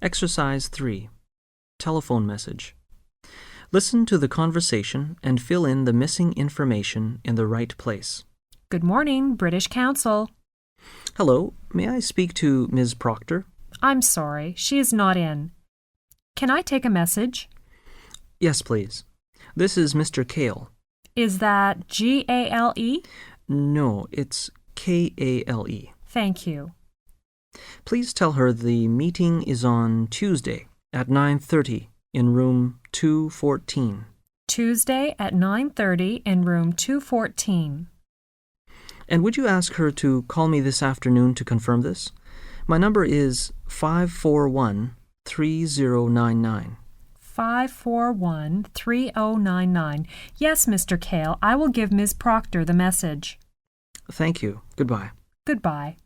Exercise 3. Telephone message. Listen to the conversation and fill in the missing information in the right place. Good morning, British Council. Hello, may I speak to Ms. Proctor? I'm sorry, she is not in. Can I take a message? Yes, please. This is Mr. Kale. Is that G-A-L-E? No, it's K-A-L-E. Thank you. Please tell her the meeting is on Tuesday at 9:30 in room 214. Tuesday at 9:30 in room 214. And would you ask her to call me this afternoon to confirm this? My number is 541-3099. 541-3099. Yes, Mr. Kale, I will give Ms. Proctor the message. Thank you. Goodbye. Goodbye.